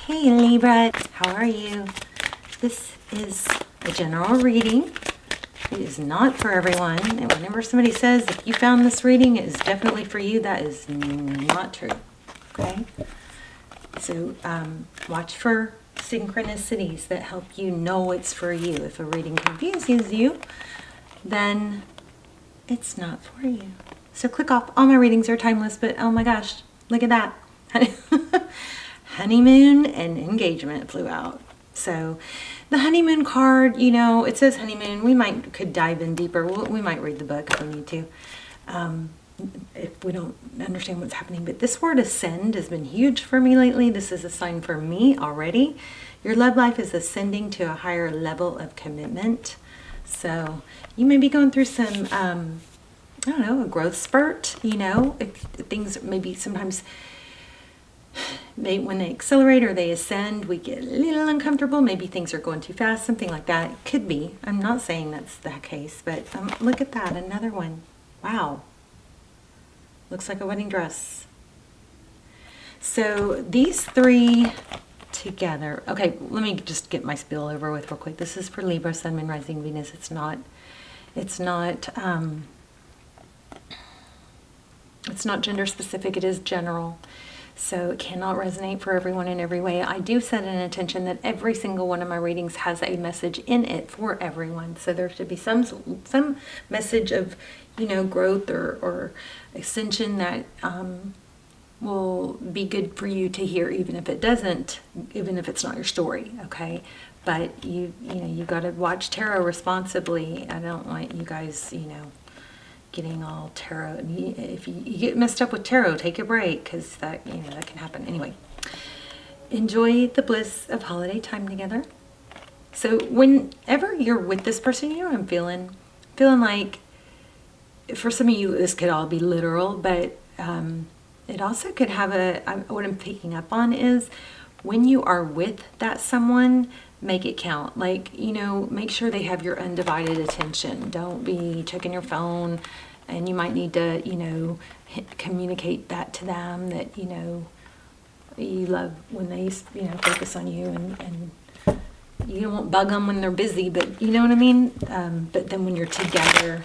Hey Libra, how are you? This is a general reading. It is not for everyone. And whenever somebody says, if you found this reading, it is definitely for you, that is not true. Okay? So watch for synchronicities that help you know it's for you. If a reading confuses you, then it's not for you. So click off. All my readings are timeless, but oh my gosh, look at that. Honeymoon and engagement flew out. So the honeymoon card, you know, it says honeymoon. We could dive in deeper. We might read the book if we need to, if we don't understand what's happening. But this word ascend has been huge for me lately. This is a sign for me already. Your love life is ascending to a higher level of commitment. So you may be going through some, I don't know, a growth spurt, you know, if things maybe sometimes when they accelerate or they ascend, we get a little uncomfortable. Maybe things are going too fast, something like that. It could be. I'm not saying that's the case, but look at that. Another one. Wow. Looks like a wedding dress. So these three together. Okay, let me just get my spiel over with real quick. This is for Libra, Sun, Moon, Rising, Venus. It's not gender specific. It is general. So it cannot resonate for everyone in every way. I do set an intention that every single one of my readings has a message in it for everyone. So there should be some message of, you know, growth or ascension that will be good for you to hear, even if it's not your story, okay? But you know, you got to watch tarot responsibly. I don't want you guys, you know, getting all tarot. If you get messed up with tarot, take a break, because that, you know, that can happen. Anyway, enjoy the bliss of holiday time together. So whenever you're with this person, you know, I'm feeling like, for some of you this could all be literal, but it also could have what I'm picking up on is when you are with that someone, make it count. Like, you know, make sure they have your undivided attention. Don't be checking your phone, and you might need to, you know, communicate that to them, that, you know, you love when they, you know, focus on you, and you won't bug them when they're busy, but you know what I mean? But then when you're together,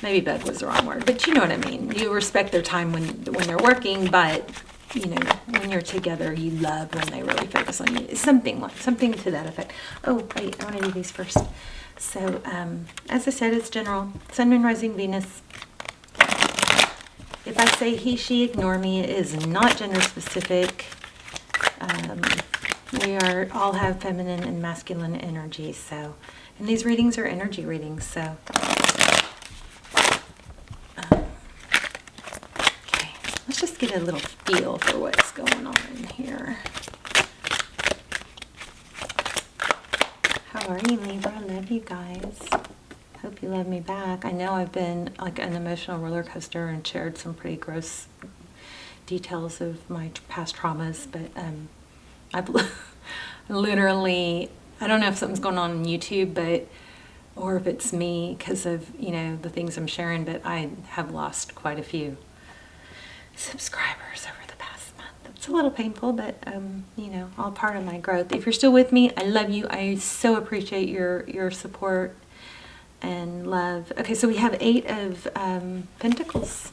maybe bug was the wrong word, but you know what I mean. You respect their time when they're working, but you know, when you're together, you love when they really focus on you. Something to that effect. Oh, wait, I want to do these first. So, as I said, it's general. Sun, Moon, Rising, Venus. If I say he, she, ignore me, it is not gender specific. We all have feminine and masculine energy. So, and these readings are energy readings. So. Let's just get a little feel for what's going on here. How are you, Libra? I love you guys. Hope you love me back. I know I've been like an emotional roller coaster and shared some pretty gross details of my past traumas, but I've literally, I don't know if something's going on YouTube, or if it's me because of, you know, the things I'm sharing, but I have lost quite a few subscribers over the past month. It's a little painful, but you know, all part of my growth. If you're still with me, I love you. I so appreciate your support and love. Okay, so we have 8 of Pentacles.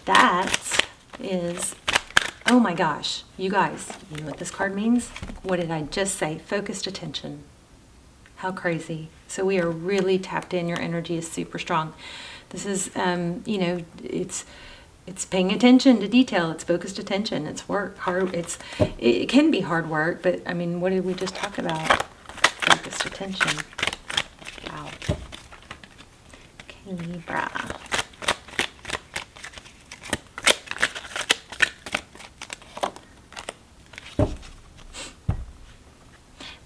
That is, oh my gosh, you guys, you know what this card means? What did I just say? Focused attention. How crazy. So we are really tapped in. Your energy is super strong. This is, you know, it's paying attention to detail. It's focused attention. It's work hard. It can be hard work, but I mean, what did we just talk about? Focused attention. Wow. Okay, Libra.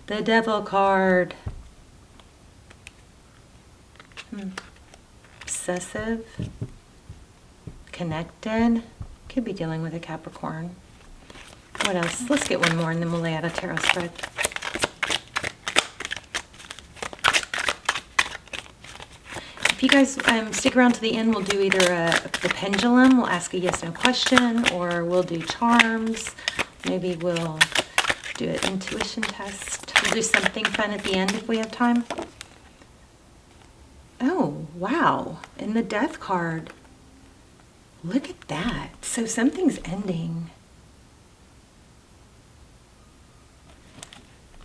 The Devil card. Obsessive. Connected. Could be dealing with a Capricorn. What else? Let's get one more and then we'll lay out a tarot spread. If you guys stick around to the end, we'll do either the pendulum, we'll ask a yes/no question, or we'll do charms. Maybe we'll do an intuition test. We'll do something fun at the end if we have time. Oh, wow. And the death card. Look at that. So something's ending.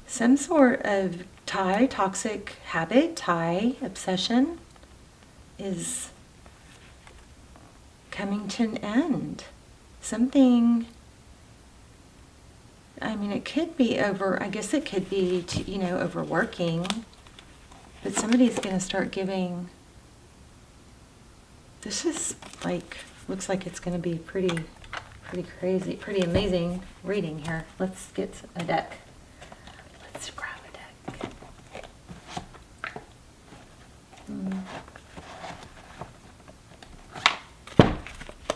Some sort of toxic habit, obsession is coming to an end. Something, I mean, it could be over, I guess it could be, overworking, but somebody's going to start giving, this is like, looks like it's going to be pretty crazy, pretty amazing reading here. Let's get a deck. Let's grab a deck.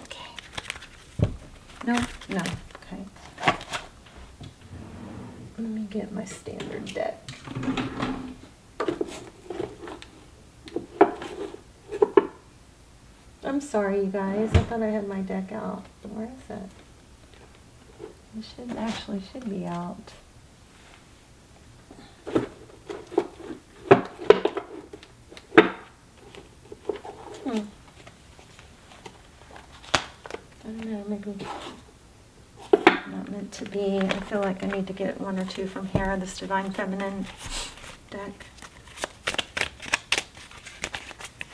Okay. No. Okay. Let me get my standard deck. I'm sorry, you guys. I thought I had my deck out. Where is it? It should be out. I don't know, maybe not meant to be. I feel like I need to get one or two from here, this Divine Feminine deck.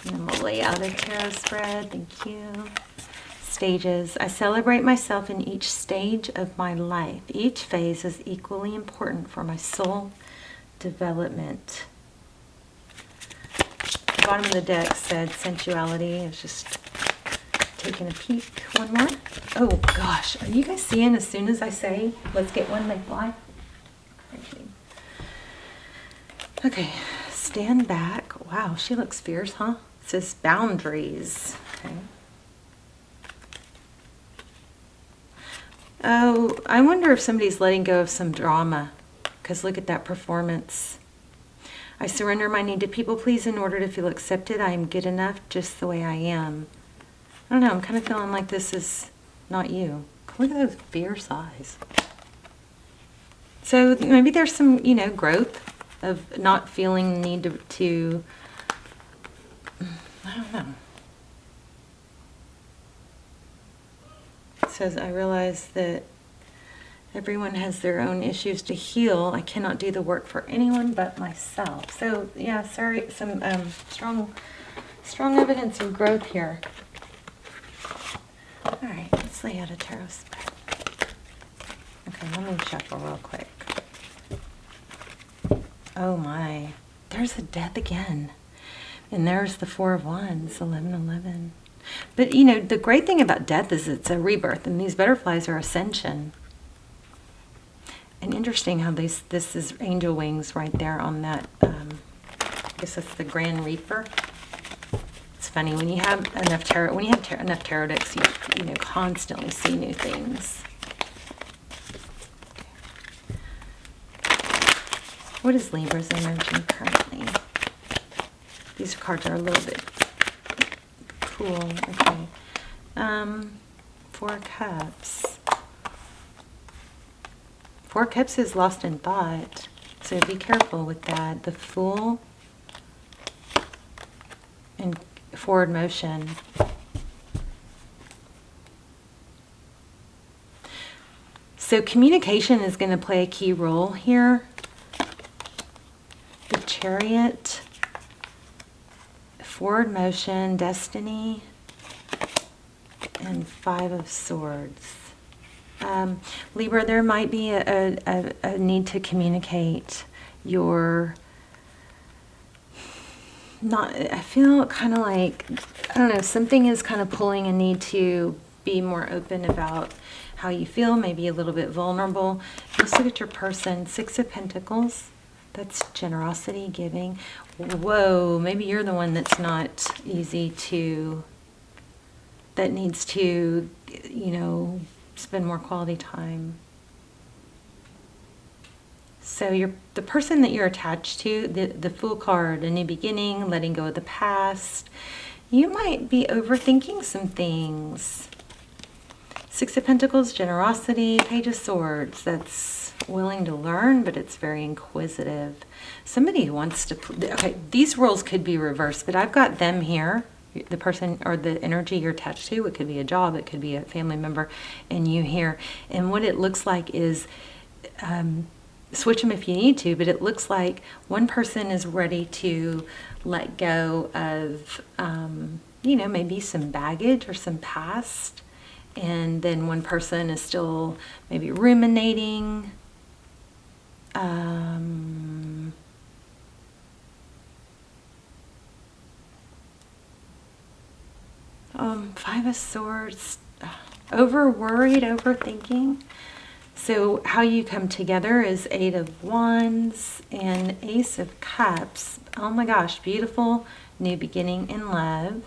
And then we'll lay out a tarot spread. Thank you. Stages. I celebrate myself in each stage of my life. Each phase is equally important for my soul development. The bottom of the deck said sensuality. I was just taking a peek. One more. Oh gosh, are you guys seeing as soon as I say let's get one, they fly? Crazy. Okay, stand back. Wow, she looks fierce, huh? It says boundaries. Okay. Oh, I wonder if somebody's letting go of some drama, because look at that performance. I surrender my need to people please in order to feel accepted. I am good enough just the way I am. I don't know, I'm kind of feeling like this is not you. Look at those fierce eyes. So maybe there's some, growth of not feeling the need to I don't know. It says, I realize that everyone has their own issues to heal. I cannot do the work for anyone but myself. So yeah, sorry, some strong evidence of growth here. All right, let's lay out a tarot spread. Okay, let me shuffle real quick. Oh my, there's a death again. And there's the Four of Wands, 1111. But the great thing about death is it's a rebirth, and these butterflies are ascension. And interesting how this is angel wings right there on that, I guess that's the Grand Reaper. It's funny, when you have enough tarot, enough tarot decks, you constantly see new things. What is Libra's energy currently? These cards are a little bit cool. Okay. 4 Cups. 4 Cups is lost in thought, so be careful with that. The Fool and forward motion. So communication is going to play a key role here. The Chariot, forward motion, destiny, and 5 of Swords. Libra, there might be a need to communicate your, I feel kind of like, I don't know, something is kind of pulling a need to be more open about how you feel, maybe a little bit vulnerable. Let's look at your person. 6 of Pentacles. That's generosity, giving. Whoa, maybe you're the one that's not easy to, that needs to, spend more quality time. So the person that you're attached to, the Fool card, a new beginning, letting go of the past. You might be overthinking some things. Six of Pentacles, generosity. Page of Swords, that's willing to learn, but it's very inquisitive. Somebody who wants to, okay, these roles could be reversed, but I've got them here, the person or the energy you're attached to. It could be a job, it could be a family member, and you here. And what it looks like is, switch them if you need to, but it looks like one person is ready to let go of, maybe some baggage or some past. And then one person is still maybe ruminating. Five of Swords, over-worried, overthinking. So how you come together is Eight of Wands and Ace of Cups. Oh my gosh, beautiful new beginning in love.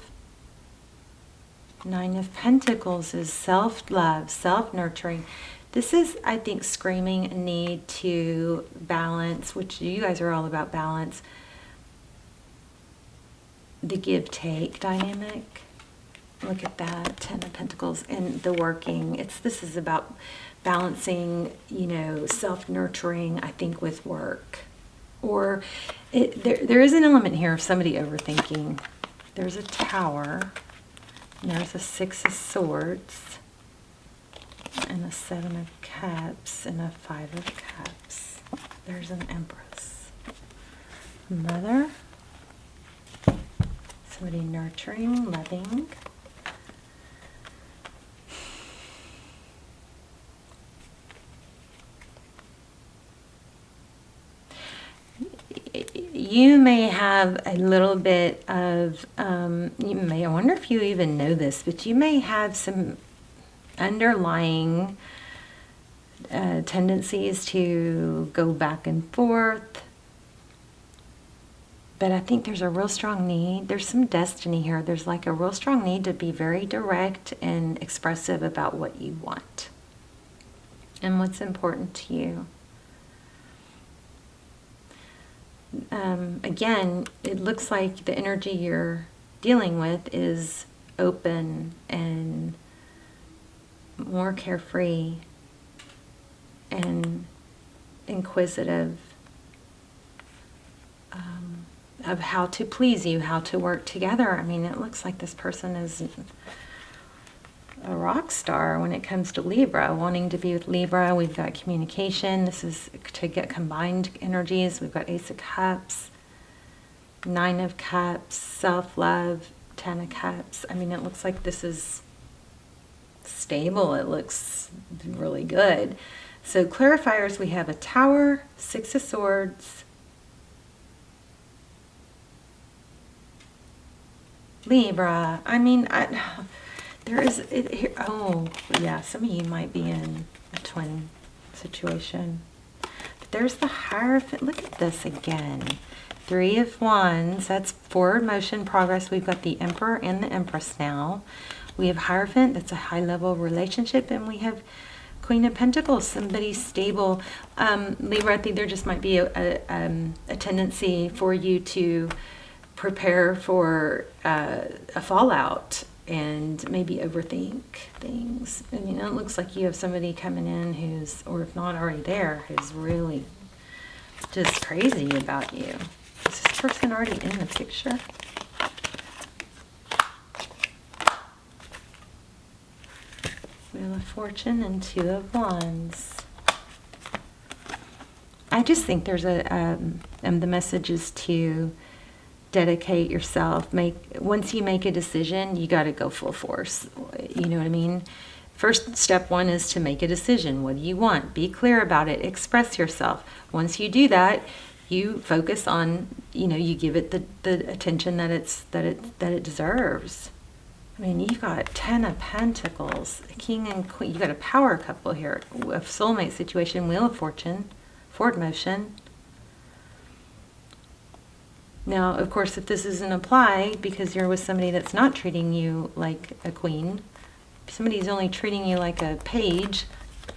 Nine of Pentacles is self-love, self-nurturing. This is, I think, screaming a need to balance, which you guys are all about balance, the give-take dynamic. Look at that, Ten of Pentacles, and the working. This is about balancing, self-nurturing, I think, with work. Or there is an element here of somebody overthinking. There's a Tower. And there's a Six of Swords, and a Seven of Cups, and a Five of Cups. There's an Empress. Mother. Somebody nurturing, loving. You may have a little bit of, I wonder if you even know this, but you may have some underlying tendencies to go back and forth. But I think there's a real strong need. There's some destiny here. There's like a real strong need to be very direct and expressive about what you want and what's important to you. Again, it looks like the energy you're dealing with is open and more carefree and inquisitive of how to please you, how to work together. I mean, it looks like this person is a rock star when it comes to Libra, wanting to be with Libra. We've got communication. This is to get combined energies. We've got Ace of Cups, Nine of Cups, self-love, Ten of Cups. I mean, it looks like this is stable. It looks really good. So clarifiers, we have a Tower, Six of Swords, Libra. I mean, there is it here. Oh, yeah, some of you might be in a twin situation. But there's the Hierophant. Look at this again. Three of Wands. That's forward motion, progress. We've got the Emperor and the Empress now. We have Hierophant. That's a high-level relationship. And we have Queen of Pentacles, somebody stable. Libra, I think there just might be a tendency for you to prepare for a fallout and maybe overthink things. And it looks like you have somebody coming in who's, or if not already there, who's really just crazy about you. Is this person already in the picture? Wheel of Fortune and Two of Wands. I just think there's the message is to dedicate yourself. Once you make a decision, you got to go full force. You know what I mean? First step one is to make a decision. What do you want? Be clear about it. Express yourself. Once you do that, you focus on, you give it the attention that it deserves. I mean, you've got Ten of Pentacles, King and Queen. You got a power couple here, a soulmate situation, Wheel of Fortune, forward motion. Now, of course, if this doesn't apply because you're with somebody that's not treating you like a queen, if somebody's only treating you like a page,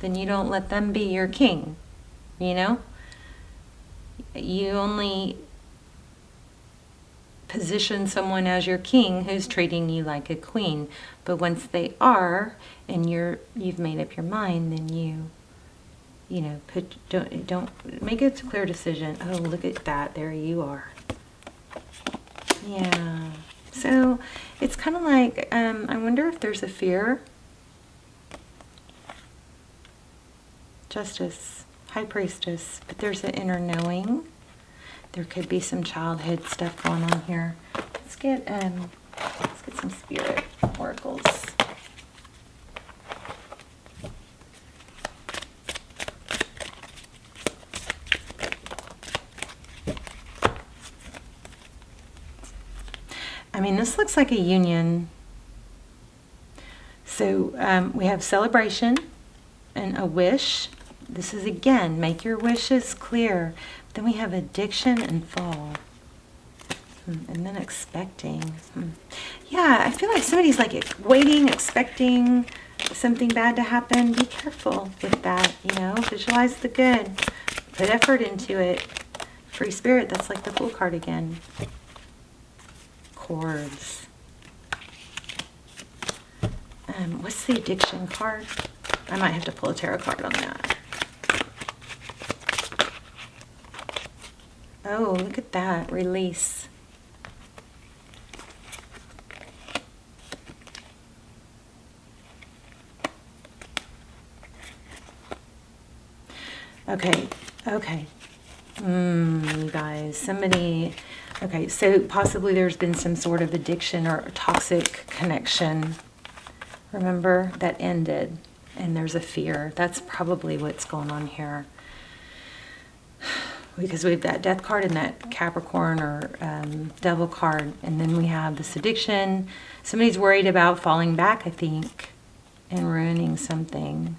then you don't let them be your king, you only position someone as your king who's treating you like a queen. But once they are, and you've made up your mind, then you know, don't make a clear decision. Oh, look at that, there you are. Yeah. So it's kind of like, I wonder if there's a fear. Justice, High Priestess, but there's an inner knowing. There could be some childhood stuff going on here. Let's get some spirit oracles. I mean, this looks like a union. So we have celebration and a wish. This is, again, make your wishes clear. Then we have addiction and fall. And then expecting. Yeah, I feel like somebody's like waiting, expecting something bad to happen. Be careful with that, you know. Visualize the good. Put effort into it. Free spirit, that's like the Fool card again. Cords. What's the addiction card? I might have to pull a tarot card on that. Oh, look at that. Release. Okay. You guys, somebody... Okay, so possibly there's been some sort of addiction or a toxic connection. Remember? That ended. And there's a fear. That's probably what's going on here. Because we have that Death card and that Capricorn or Devil card. And then we have this addiction. Somebody's worried about falling back, I think, and ruining something.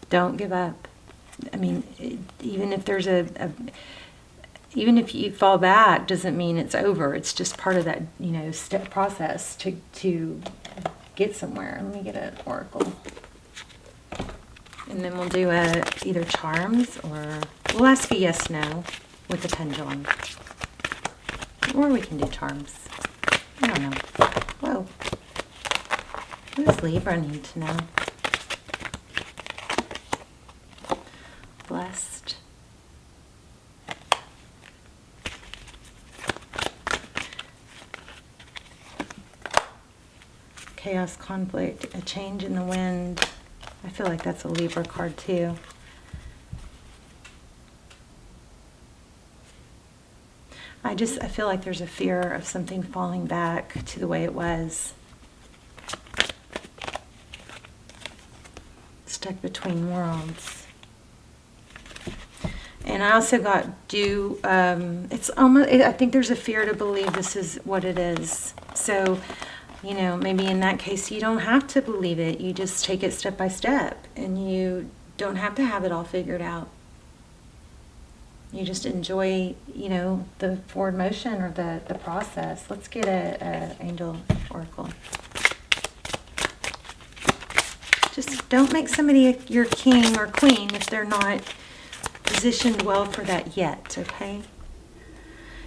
Don't give up. I mean, even if there's even if you fall back, doesn't mean it's over. It's just part of that, you know, step process to get somewhere. Let me get an oracle. And then we'll do either charms or we'll ask a yes, no with the pendulum. Or we can do charms. I don't know. Whoa. What does Libra need to know? Blessed. Chaos, conflict, a change in the wind. I feel like that's a Libra card too. I feel like there's a fear of something falling back to the way it was. Stuck between worlds. And I also got it's almost, I think there's a fear to believe this is what it is. So, you know, maybe in that case, you don't have to believe it. You just take it step by step. And you don't have to have it all figured out. You just enjoy, you know, the forward motion or the process. Let's get a angel oracle. Just don't make somebody your king or queen if they're not positioned well for that yet, okay?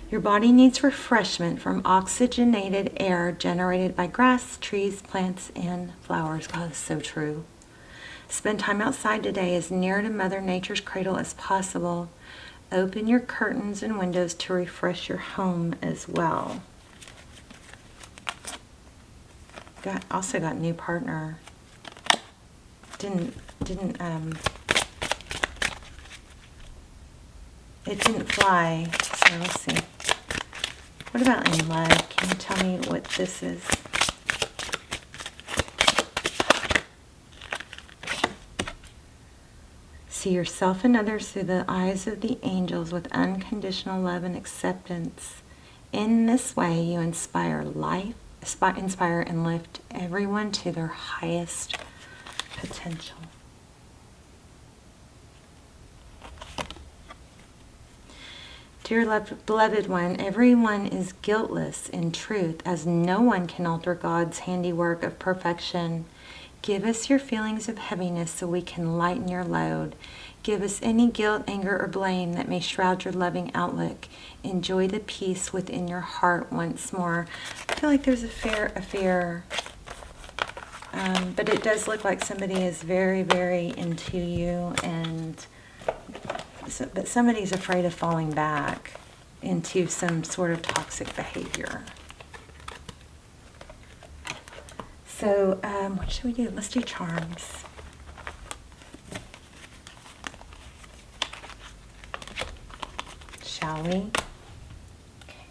Your body needs refreshment from oxygenated air generated by grass, trees, plants, and flowers. God, that's so true. Spend time outside today as near to Mother Nature's cradle as possible. Open your curtains and windows to refresh your home as well. Also got new partner. It didn't fly, so let's see. What about in love? Can you tell me what this is? See yourself and others through the eyes of the angels with unconditional love and acceptance. In this way, you inspire and lift everyone to their highest potential. Dear beloved one, everyone is guiltless in truth, as no one can alter God's handiwork of perfection. Give us your feelings of heaviness so we can lighten your load. Give us any guilt, anger, or blame that may shroud your loving outlook. Enjoy the peace within your heart once more. I feel like there's a fear. But it does look like somebody is very, very into you, but somebody's afraid of falling back into some sort of toxic behavior. So, what should we do? Let's do charms. Shall we? Okay.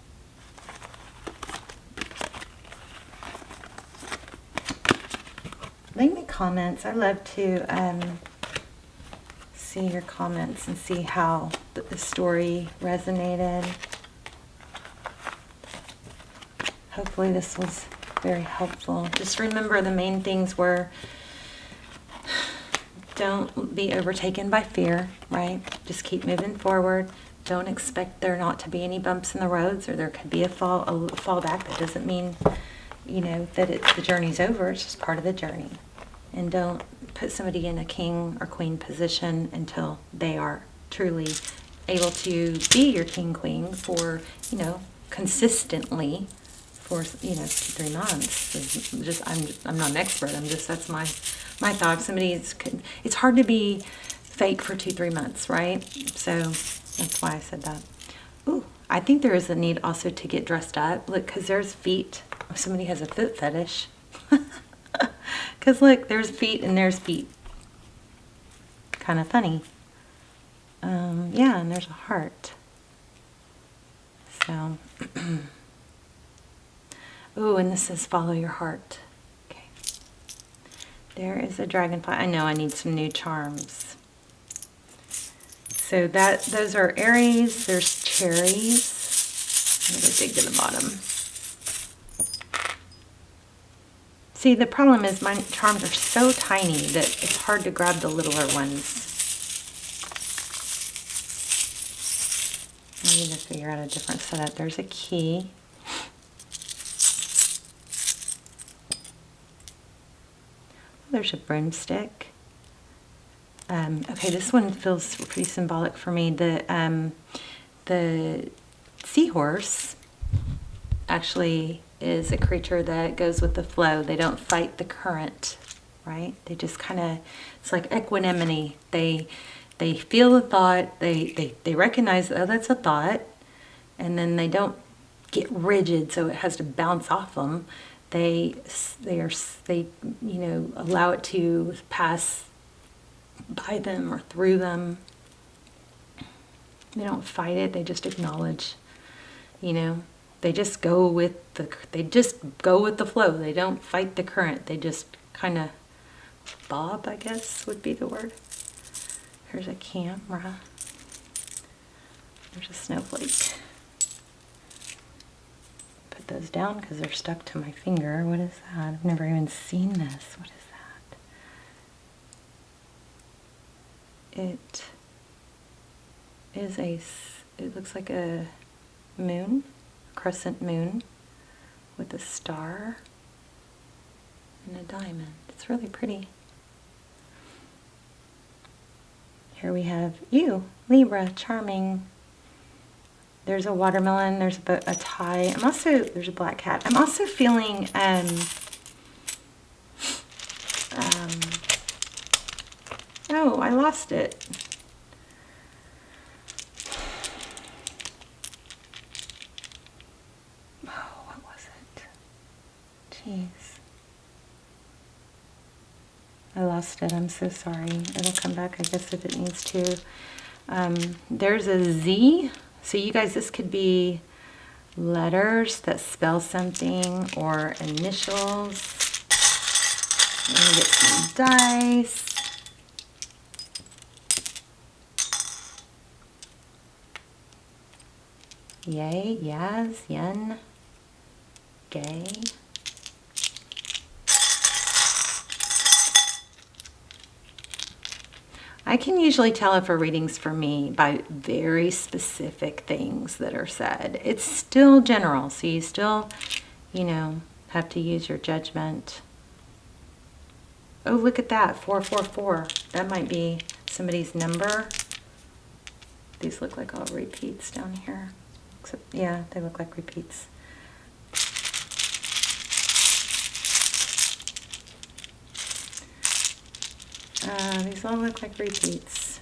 Leave me comments. I love to see your comments and see how the story resonated. Hopefully this was very helpful. Just remember the main things were, don't be overtaken by fear, right? Just keep moving forward. Don't expect there not to be any bumps in the roads, or there could be a fall back. That doesn't mean, that the journey's over. It's just part of the journey. And don't put somebody in a king or queen position until they are truly able to be your king, queen for, consistently for, 2-3 months. I'm not an expert. That's my thought. It's hard to be fake for 2-3 months, right? So that's why I said that. Ooh, I think there is a need also to get dressed up. Look, because there's feet. Somebody has a foot fetish. Because look, there's feet and there's feet. Kind of funny. Yeah, and there's a heart. So, oh, and this says follow your heart. Okay. There is a dragonfly. I know I need some new charms. So those are Aries. There's cherries. I'm going to dig to the bottom. See, the problem is my charms are so tiny that it's hard to grab the littler ones. I need to figure out a different setup. There's a key. There's a broomstick. Okay, this one feels pretty symbolic for me. The seahorse actually is a creature that goes with the flow. They don't fight the current, right? They just kind of, it's like equanimity. They feel the thought. They recognize, oh, that's a thought, and then they don't get rigid, so it has to bounce off them. They allow it to pass by them or through them. They don't fight it. They just acknowledge, They just go with the flow. They don't fight the current. They just kind of bob, I guess would be the word. Here's a camera. There's a snowflake. Put those down because they're stuck to my finger. What is that? I've never even seen this. What is that? It looks like a moon. Crescent moon with a star and a diamond. It's really pretty. Here we have you, Libra, charming. There's a watermelon. There's a tie. There's a black cat. I'm also feeling oh, I lost it. Jeez. I lost it. I'm so sorry. It'll come back, I guess, if it needs to. There's a Z. So you guys, this could be letters that spell something or initials. Let me get some dice. Yay, Yaz, Yen, Gay. I can usually tell if a reading's for me by very specific things that are said. It's still general, so you still, have to use your judgment. Oh, look at that, 444. That might be somebody's number. These look like all repeats down here. Except, yeah, they look like repeats. These all look like repeats.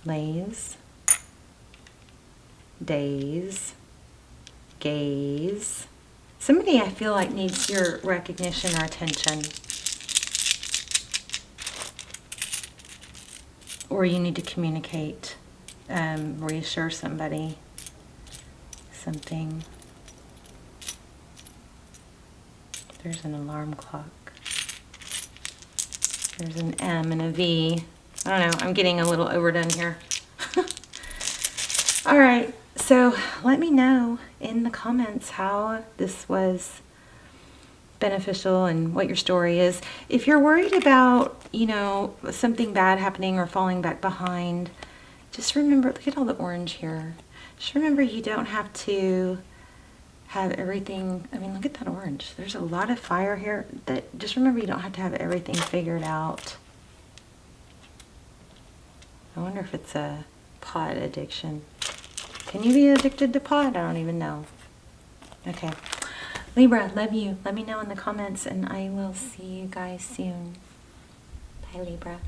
Lays, days, gaze. Somebody I feel like needs your recognition or attention. Or you need to communicate, reassure somebody, something. There's an alarm clock. There's an M and a V. I don't know, I'm getting a little overdone here. All right, so let me know in the comments how this was beneficial and what your story is. If you're worried about, you know, something bad happening or falling back behind, just remember, look at all the orange here. Just remember you don't have to have everything, I mean, look at that orange. There's a lot of fire here. Just remember you don't have to have everything figured out. I wonder if it's a pot addiction. Can you be addicted to pot? I don't even know. Okay. Libra, love you. Let me know in the comments, and I will see you guys soon. Bye, Libra.